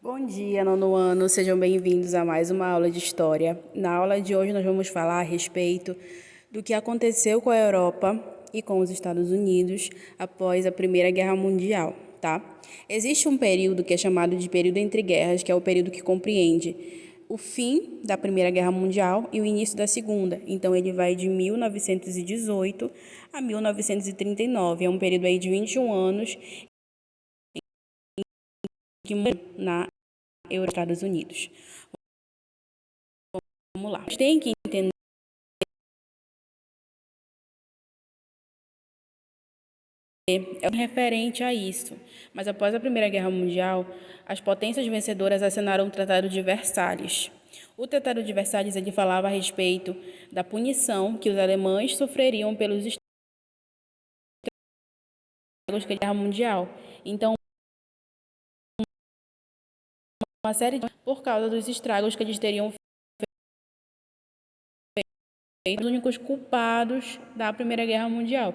Bom dia, nono ano, sejam bem-vindos a mais uma aula de História. Na aula de hoje nós vamos falar a respeito do que aconteceu com a Europa e com os Estados Unidos após a Primeira Guerra Mundial, tá? Existe um período que é chamado de período entre guerras, que é o período que compreende o fim da Primeira Guerra Mundial e o início da Segunda. Então ele vai de 1918 a 1939, é um período aí de 21 anos que na Estados Unidos. Vamos lá. A gente tem que entender referente a isso. Mas após a Primeira Guerra Mundial, as potências vencedoras assinaram o Tratado de Versalhes. O Tratado de Versalhes ele falava a respeito da punição que os alemães sofreriam pelos estragos da Guerra Mundial. Então, uma série de por causa dos estragos que eles teriam feito, os únicos culpados da Primeira Guerra Mundial.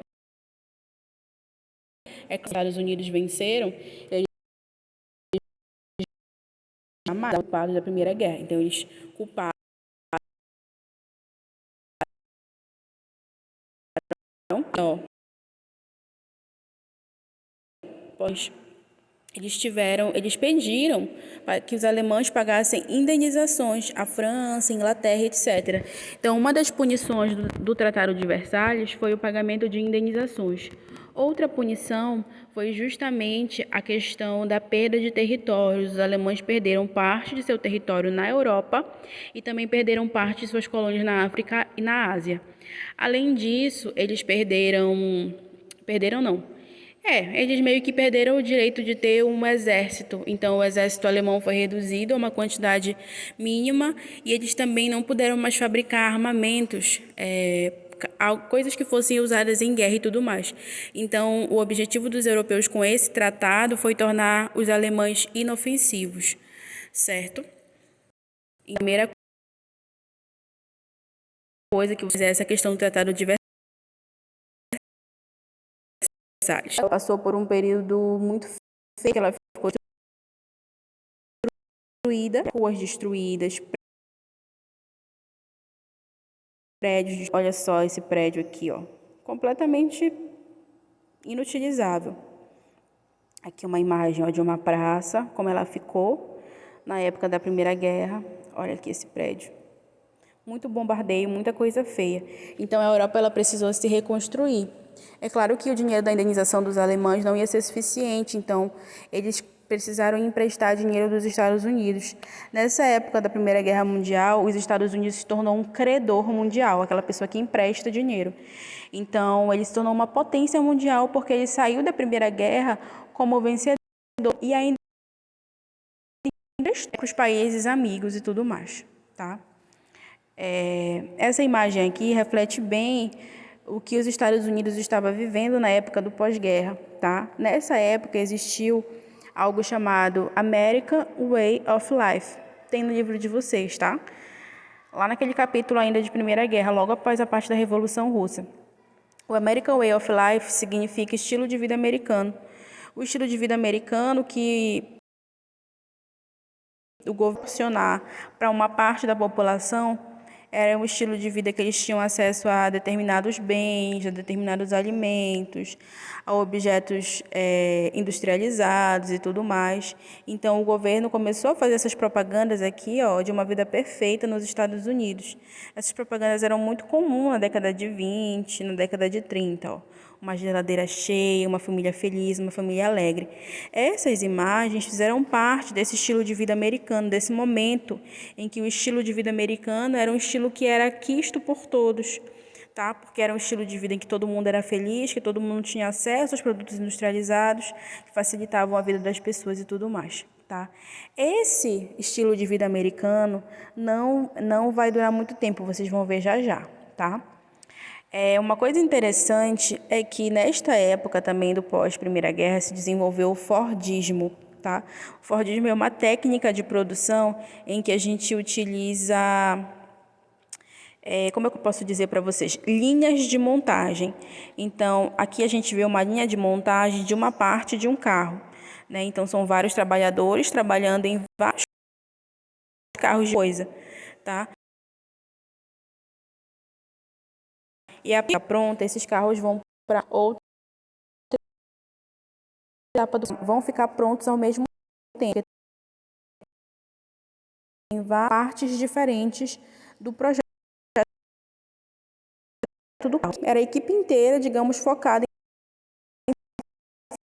É que os Estados Unidos venceram, eles chamaram culpados da Primeira Guerra. Então, eles culparam pois eles pediram para que os alemães pagassem indenizações à França, Inglaterra, etc. Então, uma das punições do Tratado de Versalhes foi o pagamento de indenizações. Outra punição foi justamente a questão da perda de territórios. Os alemães perderam parte de seu território na Europa e também perderam parte de suas colônias na África e na Ásia. Além disso, eles perderam não. Eles meio que perderam o direito de ter um exército. Então, o exército alemão foi reduzido a uma quantidade mínima e eles também não puderam mais fabricar armamentos, coisas que fossem usadas em guerra e tudo mais. Então, o objetivo dos europeus com esse tratado foi tornar os alemães inofensivos, certo? E a primeira coisa que é essa questão do tratado de Versalhes. Ela passou por um período muito feio, que ela ficou destruída, ruas destruídas, prédios. Olha só esse prédio aqui, ó, completamente inutilizável. Aqui uma imagem, ó, de uma praça, como ela ficou na época da Primeira Guerra. Olha aqui esse prédio. Muito bombardeio, muita coisa feia. Então a Europa ela precisou se reconstruir. É claro que o dinheiro da indenização dos alemães não ia ser suficiente, então eles precisaram emprestar dinheiro dos Estados Unidos. Nessa época da Primeira Guerra Mundial, os Estados Unidos se tornou um credor mundial, aquela pessoa que empresta dinheiro. Então, ele se tornou uma potência mundial porque ele saiu da Primeira Guerra como vencedor e ainda emprestou para os países amigos e tudo mais, tá? Essa imagem aqui reflete bem o que os Estados Unidos estavam vivendo na época do pós-guerra, tá? Nessa época existiu algo chamado American Way of Life. Tem no livro de vocês, tá? Lá naquele capítulo ainda de Primeira Guerra, logo após a parte da Revolução Russa. O American Way of Life significa estilo de vida americano. O estilo de vida americano que o governo proporcionar para uma parte da população era um estilo de vida que eles tinham acesso a determinados bens, a determinados alimentos, a objetos industrializados e tudo mais. Então, o governo começou a fazer essas propagandas aqui, ó, de uma vida perfeita nos Estados Unidos. Essas propagandas eram muito comuns na década de 20, na década de 30, ó. Uma geladeira cheia, uma família feliz, uma família alegre. Essas imagens fizeram parte desse estilo de vida americano, desse momento em que o estilo de vida americano era um estilo que era quisto por todos, tá? Porque era um estilo de vida em que todo mundo era feliz, que todo mundo tinha acesso aos produtos industrializados, que facilitavam a vida das pessoas e tudo mais, tá? Esse estilo de vida americano não vai durar muito tempo, vocês vão ver já já, tá? Uma coisa interessante é que nesta época também do pós-Primeira Guerra se desenvolveu o Fordismo, tá? O Fordismo é uma técnica de produção em que a gente utiliza, como é que eu posso dizer para vocês? Linhas de montagem. Então, aqui a gente vê uma linha de montagem de uma parte de um carro. né? Então, são vários trabalhadores trabalhando em vários carros de coisa, tá? E a pronta, esses carros vão para outra etapa vão ficar prontos ao mesmo tempo. Em várias partes diferentes do projeto do carro. Era a equipe inteira, digamos, focada em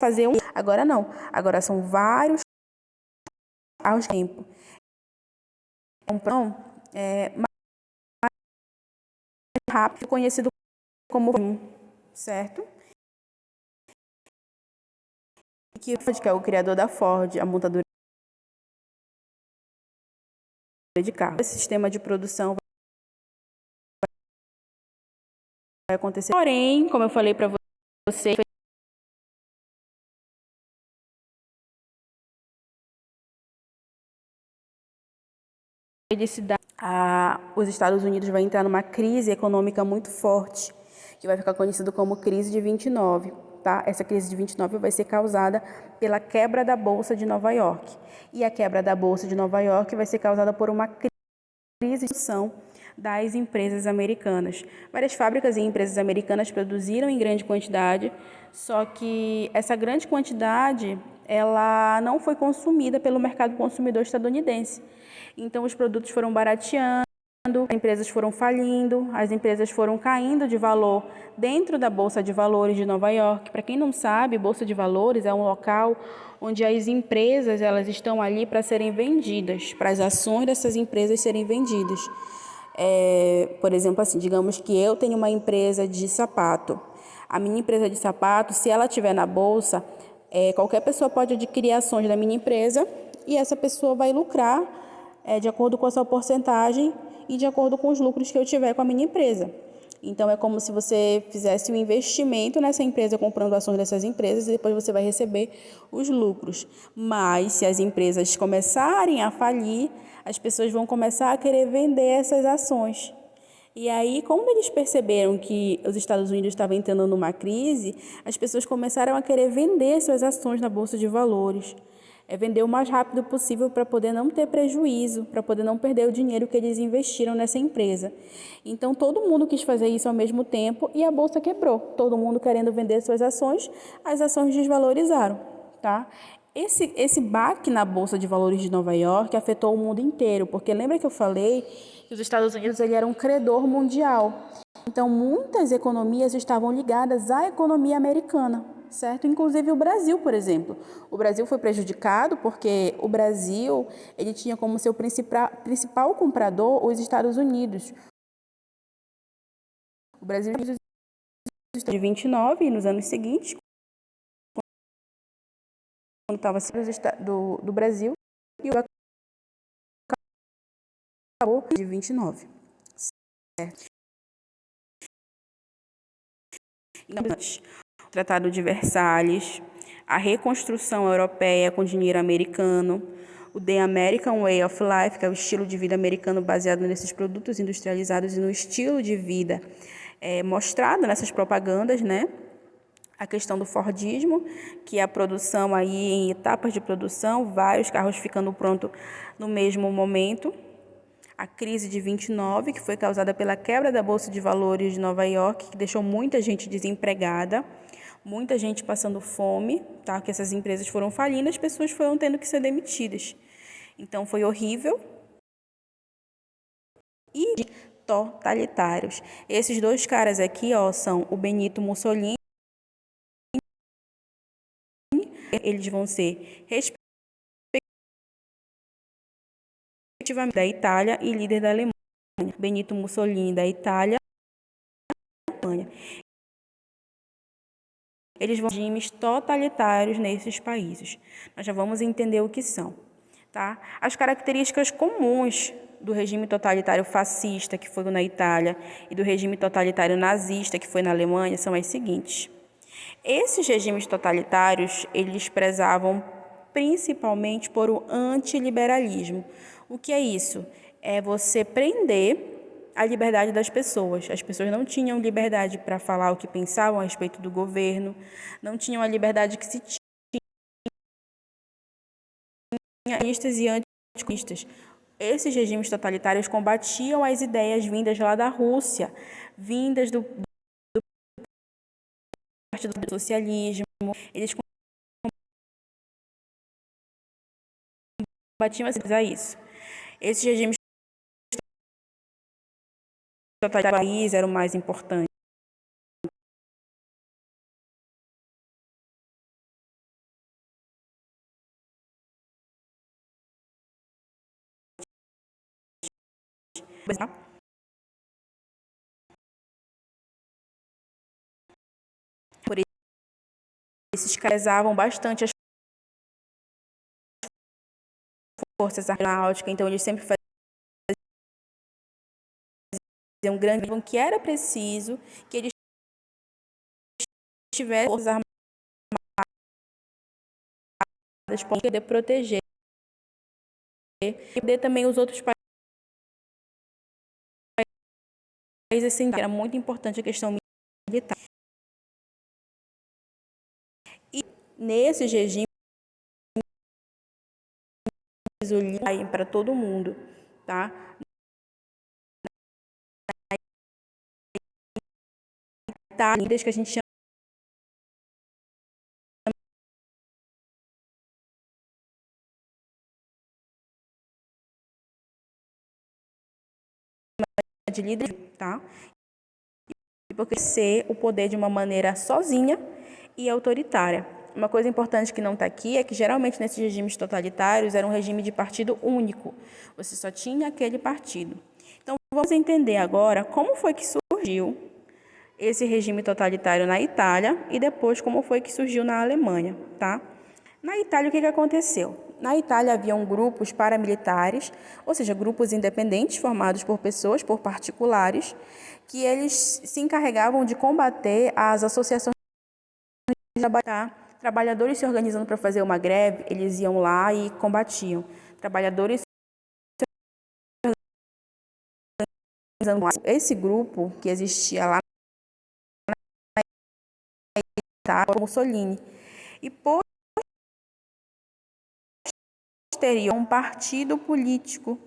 fazer um. Agora não. Agora são vários carros de tempo. Então, mais rápido, conhecido como certo? Que é o criador da Ford, a montadora de carro. Esse sistema de produção vai acontecer. Porém, como eu falei para você, os Estados Unidos vai entrar numa crise econômica muito forte, que vai ficar conhecido como crise de 29, tá? Essa crise de 29 vai ser causada pela quebra da Bolsa de Nova York. E a quebra da Bolsa de Nova York vai ser causada por uma crise de produção das empresas americanas. Várias fábricas e empresas americanas produziram em grande quantidade, só que essa grande quantidade ela não foi consumida pelo mercado consumidor estadunidense. Então, os produtos foram barateando, as empresas foram falindo, as empresas foram caindo de valor dentro da Bolsa de Valores de Nova York. Para quem não sabe, Bolsa de Valores é um local onde as empresas elas estão ali para serem vendidas, para as ações dessas empresas serem vendidas. Por exemplo, assim, digamos que eu tenho uma empresa de sapato. A minha empresa de sapato, se ela estiver na Bolsa, qualquer pessoa pode adquirir ações da minha empresa e essa pessoa vai lucrar de acordo com a sua porcentagem e de acordo com os lucros que eu tiver com a minha empresa. Então, é como se você fizesse um investimento nessa empresa, comprando ações dessas empresas, e depois você vai receber os lucros. Mas, se as empresas começarem a falir, as pessoas vão começar a querer vender essas ações. E aí, como eles perceberam que os Estados Unidos estavam entrando numa crise, as pessoas começaram a querer vender suas ações na Bolsa de Valores. Vender o mais rápido possível para poder não ter prejuízo, para poder não perder o dinheiro que eles investiram nessa empresa. Então, todo mundo quis fazer isso ao mesmo tempo e a Bolsa quebrou. Todo mundo querendo vender suas ações, as ações desvalorizaram, tá? Esse baque na Bolsa de Valores de Nova York afetou o mundo inteiro, porque lembra que eu falei que os Estados Unidos ele era um credor mundial. Então, muitas economias estavam ligadas à economia americana, certo? Inclusive o Brasil, por exemplo. O Brasil foi prejudicado porque o Brasil ele tinha como seu principal comprador os Estados Unidos. O Brasil de 29 e nos anos seguintes, quando estava do Brasil, e o acabou de 29. Certo? O Tratado de Versalhes, a reconstrução europeia com dinheiro americano, o The American Way of Life, que é o estilo de vida americano baseado nesses produtos industrializados e no estilo de vida mostrado nessas propagandas, né? A questão do Fordismo, que é a produção aí em etapas de produção, vários carros ficando prontos no mesmo momento. A crise de 29, que foi causada pela quebra da Bolsa de Valores de Nova York, que deixou muita gente desempregada, muita gente passando fome, tá? Que essas empresas foram falindo, as pessoas foram tendo que ser demitidas. Então, foi horrível. E totalitários. Esses dois caras aqui, ó, são o Benito Mussolini. Eles vão ser respectivamente da Itália e líder da Alemanha. Benito Mussolini da Itália e da Alemanha. Eles vão ter regimes totalitários nesses países. Nós já vamos entender o que são, tá? As características comuns do regime totalitário fascista, que foi na Itália, e do regime totalitário nazista, que foi na Alemanha, são as seguintes. Esses regimes totalitários, eles prezavam principalmente por um antiliberalismo. O que é isso? É você prender a liberdade das pessoas. As pessoas não tinham liberdade para falar o que pensavam a respeito do governo, não tinham a liberdade que se comunistas e anticomunistas. Esses regimes totalitários combatiam as ideias vindas lá da Rússia, vindas do Partido do Socialismo. Eles combatiam a isso. Esses regimes totalitários eram o mais importante. Por isso, esses carezavam bastante as forças aeronáuticas, então eles sempre faziam um grande que era preciso que eles tivessem forças armadas para poder proteger e poder também os outros países, assim, era muito importante a questão militar. E nesses regimes para todo mundo, tá? Líderes que a gente chama de líder, tá? Porque ser o poder de uma maneira sozinha e autoritária. Uma coisa importante que não está aqui é que geralmente nesses regimes totalitários era um regime de partido único. Você só tinha aquele partido. Então vamos entender agora como foi que surgiu esse regime totalitário na Itália e depois como foi que surgiu na Alemanha, tá? Na Itália, o que aconteceu? Na Itália haviam grupos paramilitares, ou seja, grupos independentes formados por pessoas, por particulares, que eles se encarregavam de combater as associações de trabalho. Trabalhadores se organizando para fazer uma greve, eles iam lá e combatiam. Trabalhadores se organizando. Esse grupo que existia lá na Itália, Mussolini, e posterior um partido político.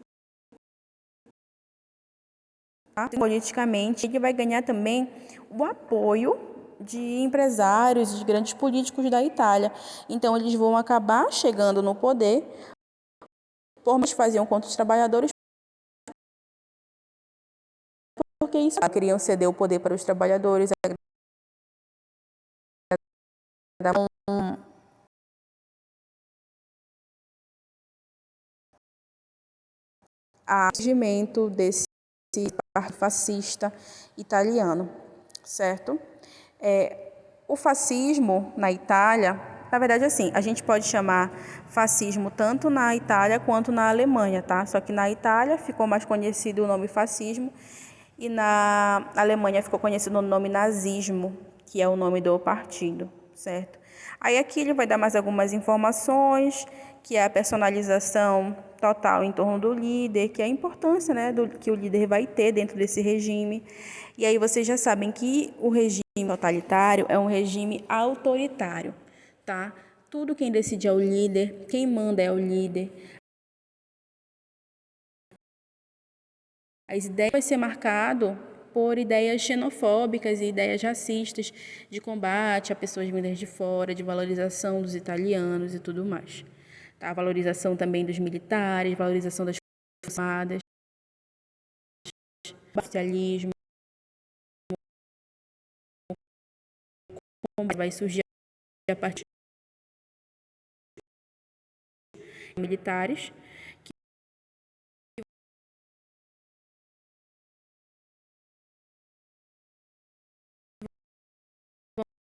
Politicamente, ele vai ganhar também o apoio de empresários, de grandes políticos da Itália. Então, eles vão acabar chegando no poder, por mais que faziam contra os trabalhadores, porque isso queriam ceder o poder para os trabalhadores, a surgimento desse partido fascista italiano, certo? O fascismo na Itália, na verdade, assim, a gente pode chamar fascismo tanto na Itália quanto na Alemanha, tá? Só que na Itália ficou mais conhecido o nome fascismo e na Alemanha ficou conhecido o nome nazismo, que é o nome do partido, certo? Aí aqui ele vai dar mais algumas informações, que é a personalização total em torno do líder, que é a importância, né, que o líder vai ter dentro desse regime. E aí vocês já sabem que o regime totalitário é um regime autoritário, tá? Tudo quem decide é o líder, quem manda é o líder. As ideias vai ser marcado por ideias xenofóbicas e ideias racistas de combate a pessoas vindas de fora, de valorização dos italianos e tudo mais. Tá? Valorização também dos militares, valorização das forças armadas, socialismo, vai surgir a partir de militares que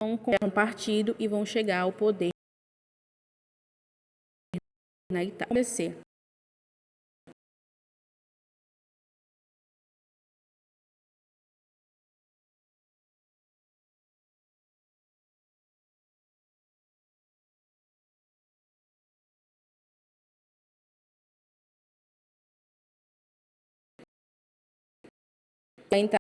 vão criar um partido e vão chegar ao poder na Itália. Então,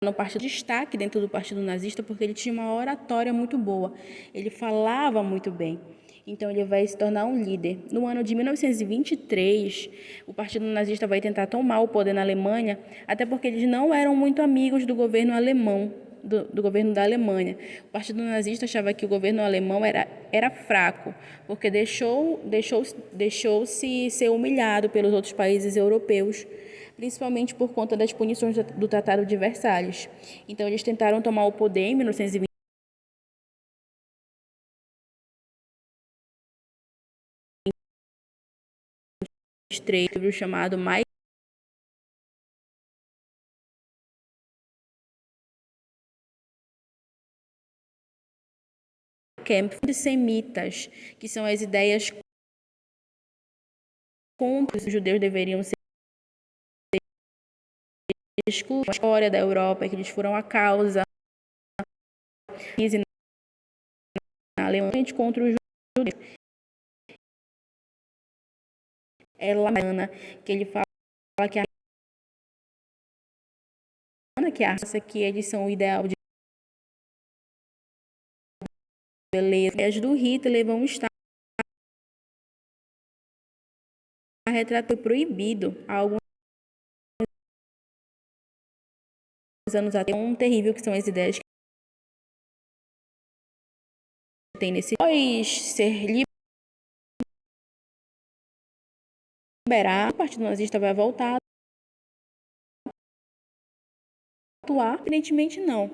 no partido de destaque dentro do partido nazista porque ele tinha uma oratória muito boa, ele falava muito bem. Então, ele vai se tornar um líder. No ano de 1923, o Partido Nazista vai tentar tomar o poder na Alemanha, até porque eles não eram muito amigos do governo alemão, do governo da Alemanha. O Partido Nazista achava que o governo alemão era fraco, porque deixou-se ser humilhado pelos outros países europeus, principalmente por conta das punições do Tratado de Versalhes. Então, eles tentaram tomar o poder em 1923, chamado Mais Camp Semitas, que são as ideias contra os judeus deveriam ser excluídos. A história da Europa, que eles foram a causa na Alemanha contra os judeus. É Lamana, que ele fala que a raça que eles são o ideal de beleza. As do Hitler vão estar retratado proibido há alguns anos até terrível, que são as ideias que tem nesse após ser liberado, o Partido Nazista vai voltar a atuar. Evidentemente não,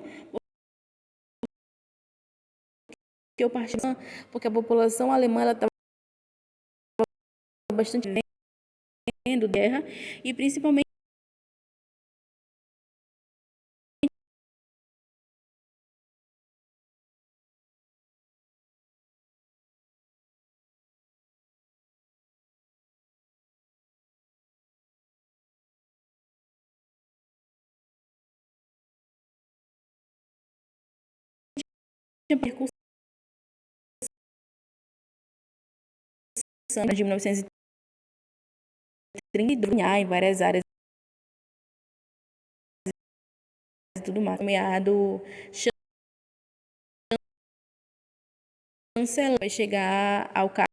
porque a população alemã estava bastante vendo guerra, e principalmente a percussão de 1930 em várias áreas e tudo mais, nomeado chanceler, vai chegar ao cargo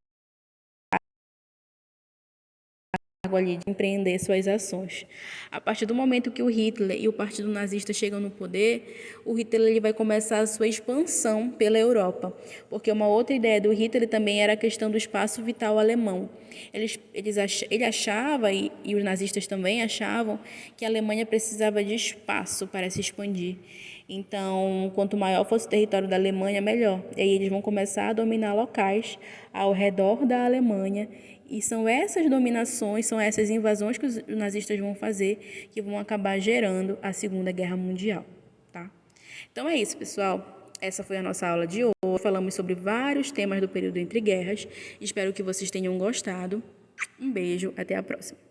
ali de empreender suas ações. A partir do momento que o Hitler e o Partido Nazista chegam no poder, o Hitler ele vai começar a sua expansão pela Europa, porque uma outra ideia do Hitler também era a questão do espaço vital alemão. Ele achava, e os nazistas também achavam, que a Alemanha precisava de espaço para se expandir. Então, quanto maior fosse o território da Alemanha, melhor. E aí eles vão começar a dominar locais ao redor da Alemanha. E são essas dominações, são essas invasões que os nazistas vão fazer que vão acabar gerando a Segunda Guerra Mundial, tá? Então é isso, pessoal. Essa foi a nossa aula de hoje. Falamos sobre vários temas do período entre guerras. Espero que vocês tenham gostado. Um beijo, até a próxima.